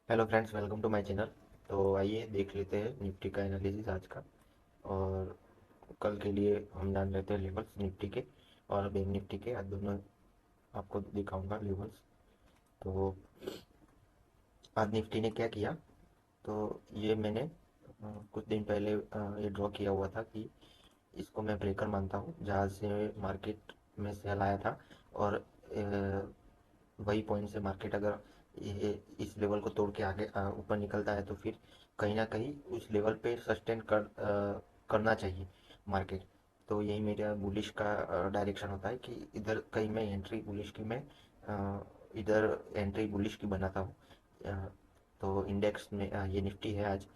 Hello friends, welcome to my channel. तो आइए देख लेते हैं निफ्टी का एनालिसिस आज का। और कल के लिए हम जान लेते हैं लेवल्स निफ्टी के और बैंक निफ्टी के। आज दोनों आपको दिखाऊंगा लेवल्स। तो आज निफ्टी ने क्या किया, तो ये मैंने कुछ दिन पहले ये ड्रॉ किया हुआ था कि इसको मैं ब्रेकर मानता हूँ, जहाँ से मार्केट में सेल आया था। और वही पॉइंट से मार्केट अगर ये इस लेवल को तोड़ के आगे ऊपर निकलता है तो फिर कहीं ना कहीं उस लेवल पे सस्टेन करना चाहिए मार्केट। तो यही मेरा बुलिश का डायरेक्शन होता है कि इधर कहीं मैं एंट्री बुलिश की मैं इधर एंट्री बुलिश की बनाता हूँ। अ, तो इंडेक्स में ये निफ्टी है आज।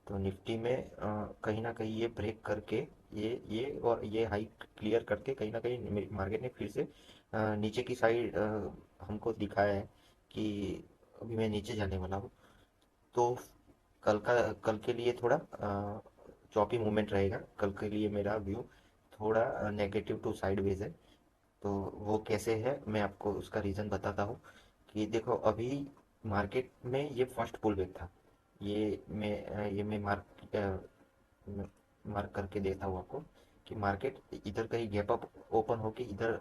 तो निफ्टी में कहीं ना कहीं ये ब्रेक करके ये और ये हाई क्लियर करके कहीं ना कहीं मार्केट ने फिर से नीचे की साइड हमको दिखाया है कि अभी मैं नीचे जाने वाला हूँ। तो कल के लिए थोड़ा चॉपी मूवमेंट रहेगा। कल के लिए मेरा व्यू थोड़ा नेगेटिव टू साइडवेज है। तो वो कैसे है मैं आपको उसका रीज़न बताता हूँ। कि देखो, अभी मार्केट में ये फर्स्ट पुल बैक था। ये मैं मार्क करके देता हूँ आपको कि मार्केट इधर कहीं गैप अप ओपन होके इधर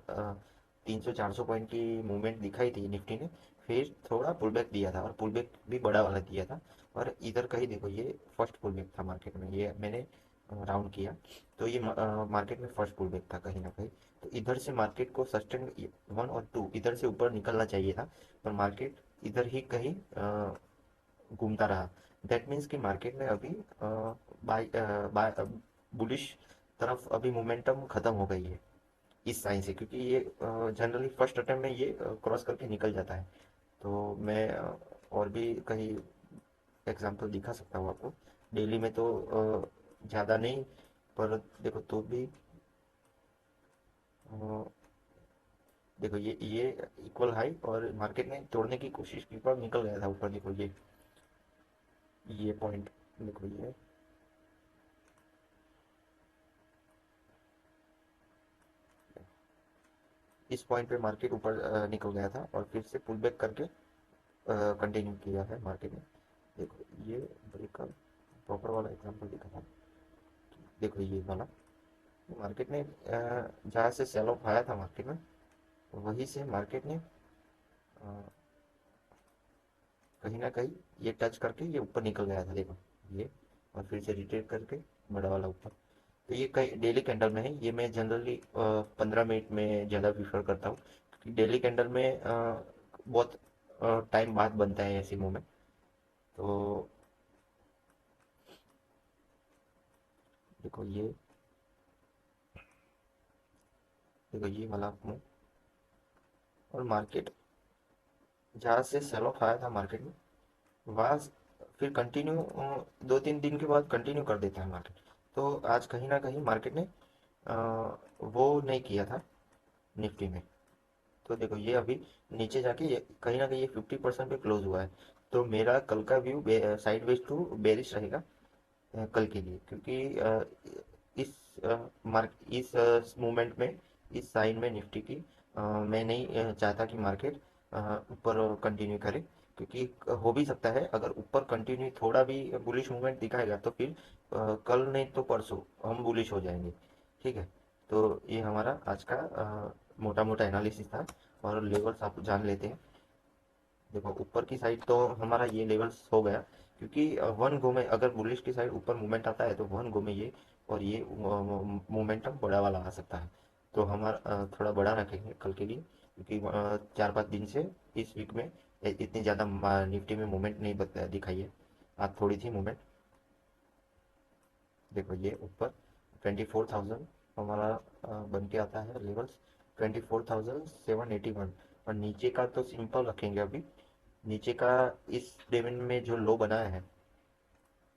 300-400 पॉइंट की मूवमेंट दिखाई थी निफ्टी ने। फिर थोड़ा पुल बैक दिया था और पुल बैक भी बड़ा वाला दिया था। और इधर कहीं देखो, ये फर्स्ट पुल बैक था मार्केट में, ये मैंने राउंड किया। तो ये मार्केट में फर्स्ट पुल बैक था कहीं ना कहीं। तो इधर से मार्केट को सस्टेन 1 और 2 इधर से ऊपर निकलना चाहिए था, पर मार्केट इधर ही कहीं घूमता रहा। दैट मीन्स कि मार्केट में अभी बाय बाय बुलिश तरफ अभी मोमेंटम खत्म हो गई है इस साइन से, क्योंकि ये जनरली फर्स्ट अटेम्प्ट में ये क्रॉस करके निकल जाता है। तो मैं और भी कहीं एग्जांपल दिखा सकता हूँ आपको। डेली में तो ज़्यादा नहीं, पर देखो तो भी अ, देखो ये इक्वल हाई और मार्केट ने तोड़ने की कोशिश की पर निकल गया था ऊपर। देखो ये पॉइंट, देखो ये इस पॉइंट पे मार्केट ऊपर निकल गया था और फिर से पुल बैक करके कंटिन्यू किया है मार्केट ने। देखो ये ब्रेकर प्रॉपर वाला एग्जांपल दिखा था। देखो ये वाला मार्केट ने जहाँ से सेल ऑफ आया था मार्केट में, वहीं से मार्केट ने कहीं ना कहीं ये टच करके ये ऊपर निकल गया था। देखो ये, और फिर से रिट्रेट करके बड़ा वाला ऊपर। तो ये कई डेली कैंडल में है। ये मैं जनरली 15 मिनट में ज़्यादा प्रीफर करता हूँ, क्योंकि डेली कैंडल में बहुत टाइम बाद बनता है ऐसी मूवमेंट। तो देखो ये वाला मूव, और मार्केट जहाँ से सेल ऑफ आया था मार्केट में, वहाँ फिर कंटिन्यू 2-3 दिन के बाद कंटिन्यू कर देता है मार्केट। तो आज कहीं ना कहीं मार्केट ने अ, वो नहीं किया था निफ्टी में। तो देखो ये अभी नीचे जाके ये कहीं ना कहीं ये 50% पे क्लोज हुआ है। तो मेरा कल का व्यू साइडवेज टू बेरिश रहेगा कल के लिए, क्योंकि इस इस मूवमेंट में, इस साइन में निफ्टी की मैं नहीं चाहता कि मार्केट ऊपर कंटिन्यू करे। क्योंकि हो भी सकता है अगर ऊपर कंटिन्यू थोड़ा भी बुलिश मूवमेंट दिखाएगा तो फिर कल नहीं तो परसों हम बुलिश हो जाएंगे। ठीक है। तो ये हमारा आज का मोटा मोटा एनालिसिस था। और लेवल्स आप जान लेते हैं। देखो ऊपर की साइड तो हमारा ये लेवल्स हो गया, क्योंकि वन गो में अगर बुलिश की साइड ऊपर मूवमेंट आता है तो वन गो में ये और ये मोमेंटम बड़ा वाला आ सकता है। तो हमारा थोड़ा बड़ा रखेंगे कल के लिए, क्योंकि 4-5 दिन से इस वीक में इतनी ज़्यादा निफ्टी में मूवमेंट नहीं दिखाई है। आज थोड़ी थी मूवमेंट। देखो ये ऊपर 24,000 हमारा बन के आता है लेवल्स, 24,781। और नीचे का तो सिंपल रखेंगे अभी। नीचे का इस डेमन में जो लो बनाया है,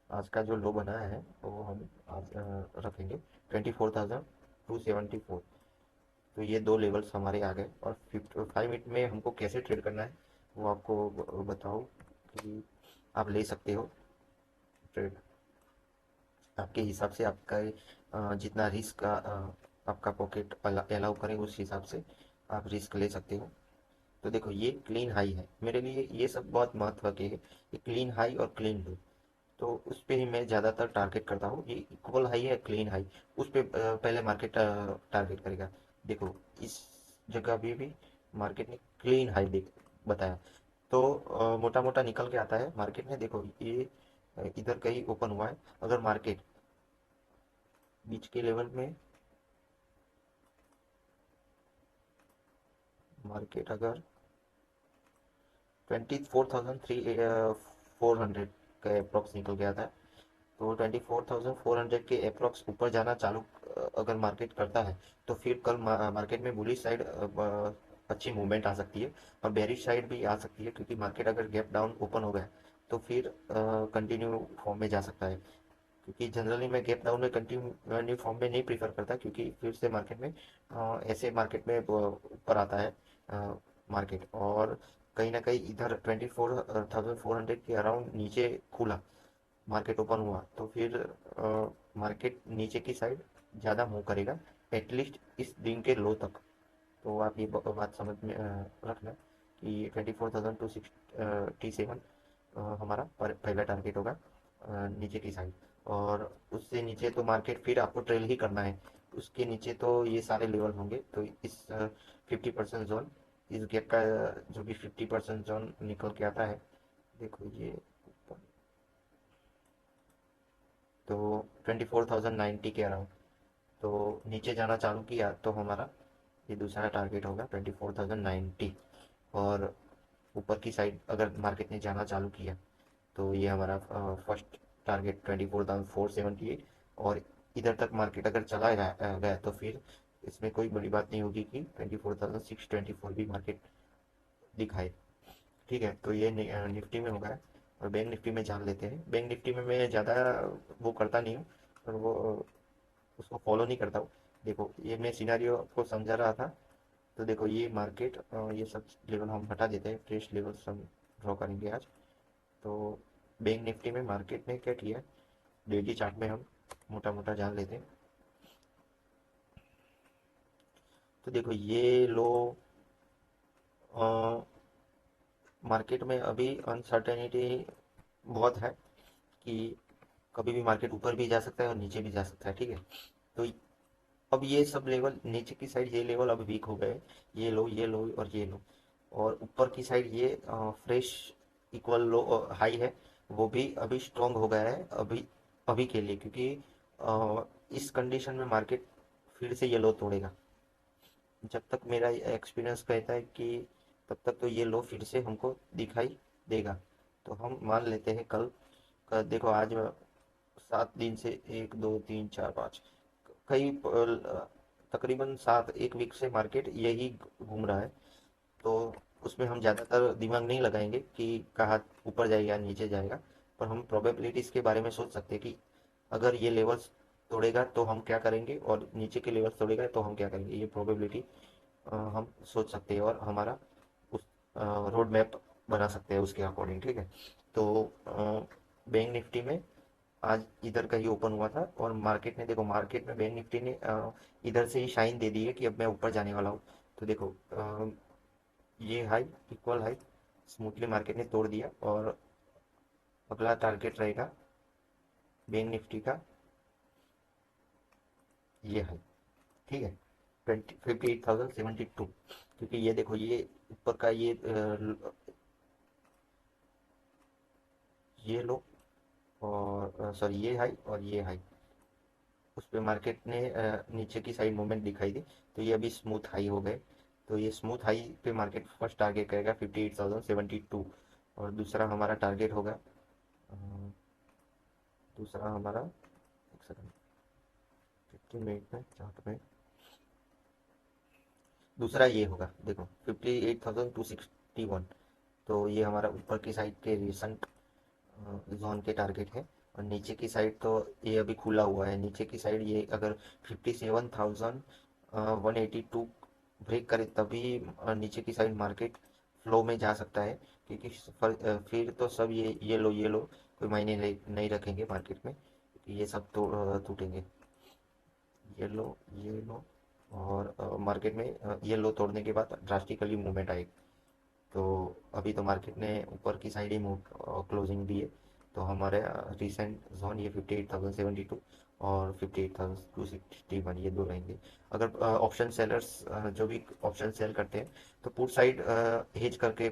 आज का जो लो बनाया है वो हम आज रखेंगे 24,274। तो ये दो लेवल्स हमारे आ गए। और 5 मिनट में हमको कैसे ट्रेड करना है वो आपको बताओ कि आप ले सकते हो ट्रेड आपके हिसाब से। आपका जितना रिस्क आपका पॉकेट अलाउ करे उस हिसाब से आप रिस्क ले सकते हो। तो देखो ये क्लीन हाई है, मेरे लिए ये सब बहुत महत्व के है, ये क्लीन हाई और क्लीन लो। तो उस पे ही मैं ज़्यादातर टारगेट करता हूँ, ये इक्वल हाई है क्लीन हाई, उस पे पहले मार्केट टारगेट करेगा। देखो इस जगह भी मार्केट ने क्लीन हाई देख बताया, तो मोटा मोटा निकल के आता है मार्केट में। देखो ये इधर कहीं ओपन हुआ है, अगर मार्केट बीच के लेवल में, मार्केट अगर 24,400 का अप्रॉक्स निकल गया था, तो 24,400 के अप्रॉक्स ऊपर जाना चालू अगर मार्केट करता है, तो फिर कल मार्केट में बुलिश साइड अच्छी मूवमेंट आ सकती है, और बेरिश साइड भी आ सकती है, क्योंकि मार्केट अगर गैप डाउन ओपन हो गया तो फिर कंटिन्यू फॉर्म में जा सकता है। क्योंकि जनरली मैं गैप डाउन में कंटिन्यू फॉर्म में नहीं प्रीफर करता, क्योंकि फिर से मार्केट में ऐसे मार्केट में ऊपर आता है मार्केट, और कहीं ना कहीं इधर 24,400 के अराउंड नीचे खुला, मार्केट ओपन हुआ, तो फिर मार्केट नीचे की साइड ज़्यादा मूव करेगा, एटलीस्ट इस दिन के लो तक। तो आप ये बात समझ में रखना कि 24,267 हमारा पहला टारगेट होगा नीचे की साइड, और उससे नीचे तो मार्केट फिर आपको ट्रेल ही करना है। उसके नीचे तो ये सारे लेवल होंगे, तो इस 50% जोन, इस गैप का जो भी 50% जोन निकल के आता है, देखो ये ऊपर, तो 24,090 के अराउंड, तो नीचे जाना चालू किया तो हमारा ये दूसरा टारगेट होगा 24,090, और ऊपर की साइड अगर मार्केट ने जाना चालू किया तो ये हमारा फर्स्ट टारगेट 24,478, और इधर तक मार्केट अगर चला गया तो फिर इसमें कोई बड़ी बात नहीं होगी कि 24,624 भी मार्केट दिखाए। ठीक है, तो ये निफ्टी में होगा। और बैंक निफ्टी में जान लेते हैं। बैंक निफ्टी में मैं ज़्यादा वो करता नहीं हूँ, और वो उसको फॉलो नहीं करता हूँ। देखो ये मैं सिनारियो आपको समझा रहा था, तो देखो ये मार्केट ये सब लेवल हम हटा देते हैं, फ्रेश लेवल हम ड्रॉ करेंगे आज। तो बैंक निफ्टी में मार्केट ने क्या किया, डेली चार्ट में हम मोटा मोटा जान लेते हैं। तो देखो ये लो, मार्केट में अभी अनसर्टेनिटी बहुत है कि कभी भी मार्केट ऊपर भी जा सकता है और नीचे भी जा सकता है। ठीक है, तो अब ये सब लेवल नीचे की साइड, ये लेवल अब वीक हो गए, ये लो ये लो और ये लो, और ऊपर की साइड ये फ्रेश इक्वल लो हाई है, वो भी अभी स्ट्रांग हो गया है अभी अभी के लिए, क्योंकि इस कंडीशन में मार्केट फिर से ये लो तोड़ेगा। जब तक मेरा एक्सपीरियंस कहता है कि तब तक तो ये लो फिर से हमको दिखाई देगा। तो हम मान लेते हैं कल देखो आज 7 दिन से 1 2 3 4 5 कई तकरीबन 1 वीक से मार्केट यही घूम रहा है। तो उसमें हम ज़्यादातर दिमाग नहीं लगाएंगे कि कहाँ ऊपर जाएगा या नीचे जाएगा, पर हम प्रोबेबिलिटीज़ के बारे में सोच सकते हैं कि अगर ये लेवल्स तोड़ेगा तो हम क्या करेंगे, और नीचे के लेवल्स तोड़ेगा तो हम क्या करेंगे, ये प्रोबेबिलिटी हम सोच सकते हैं, और हमारा उस रोड मैप बना सकते हैं उसके अकॉर्डिंग। ठीक है, तो बैंक निफ्टी में आज इधर का ही ओपन हुआ था, और मार्केट ने देखो, मार्केट में बैंक निफ्टी ने इधर से ही शाइन दे दी है कि अब मैं ऊपर जाने वाला हूँ। तो देखो ये high, equal high smoothly market ने तोड़ दिया, और अगला टारगेट रहेगा बैंक निफ्टी का ये हाई। ठीक है, 58,072, क्योंकि ये देखो ये ऊपर का ये लो, और सॉरी ये हाई और ये हाई, उस पे मार्केट ने नीचे की साइड मूवमेंट दिखाई दी, तो ये अभी स्मूथ हाई हो गए। तो ये स्मूथ हाई पे मार्केट फर्स्ट टारगेट करेगा 58,072, और दूसरा हमारा टारगेट होगा दूसरा हमारा, एक सेकंड, 15 मिनट में चार्ट में दूसरा ये होगा, देखो 58,261। तो ये हमारा ऊपर की साइड के रिसेंट जोन के टारगेट है, और नीचे की साइड तो ये अभी खुला हुआ है। नीचे की साइड ये अगर 57,182 ब्रेक करे तभी नीचे की साइड मार्केट फ्लो में जा सकता है, क्योंकि फिर तो सब ये लो कोई मायने नहीं रखेंगे मार्केट में, क्योंकि ये सब तो टूटेंगे। ये लो, और मार्केट में ये लो तोड़ने के बाद ड्रास्टिकली मूवमेंट आएगी। तो अभी तो मार्केट ने ऊपर की साइड ही मूव क्लोजिंग दी है। तो हमारे रिसेंट जोन ये 58,072 और 58,261 ये दो रहेंगे। अगर ऑप्शन सेलर्स जो भी ऑप्शन सेल करते हैं तो पुट साइड हेज करके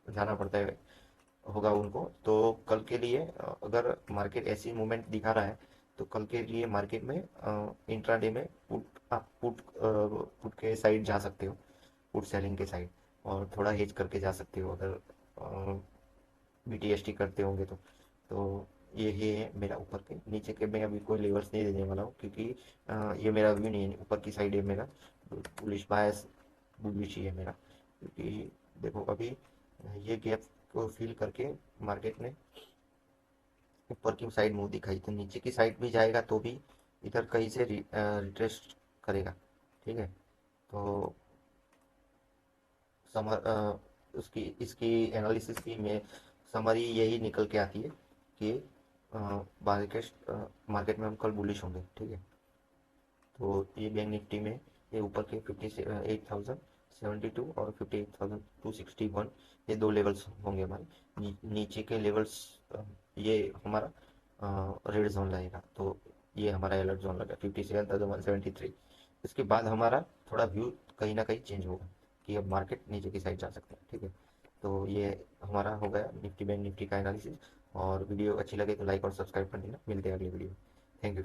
जाना पड़ता है होगा उनको। तो कल के लिए अगर मार्केट ऐसी मूवमेंट दिखा रहा है तो कल के लिए मार्केट में इंट्राडे में पुट आप पुट के साइड जा सकते हो, पुट सेलिंग के साइड, और थोड़ा हेज करके जा सकते हो अगर BTST करते होंगे तो ये है मेरा ऊपर के। नीचे के मैं अभी कोई लेवल्स नहीं देने वाला हूँ क्योंकि ये मेरा व्यू नहीं है। ऊपर की साइड है मेरा बुलिश बायस, बुलिश ही है मेरा, क्योंकि देखो अभी ये गैप को फिल करके मार्केट ने ऊपर की साइड मुंह दिखाई, तो नीचे की साइड भी जाएगा तो भी इधर कहीं से रिट्रेस करेगा। ठीक है, तो समर उसकी इसकी एनालिसिस की में समरी यही निकल के आती है कि मार्केट मार्केट में हम कल बुलिश होंगे। ठीक है, तो ये बैंक निफ्टी में ये ऊपर के 58,072 और 58,261 ये दो लेवल्स होंगे हमारे। नीचे के लेवल्स ये हमारा रेड जोन लगेगा, तो ये हमारा अलर्ट जोन लगा 57,173। इसके बाद हमारा थोड़ा व्यू कहीं ना कहीं चेंज होगा कि अब मार्केट नीचे की साइड जा सकता है। ठीक है, तो ये हमारा हो गया निफ्टी बैंक निफ्टी का एनालिसिस। और वीडियो अच्छी लगे तो लाइक और सब्सक्राइब कर देना। मिलते हैं अगली वीडियो में। Thank you.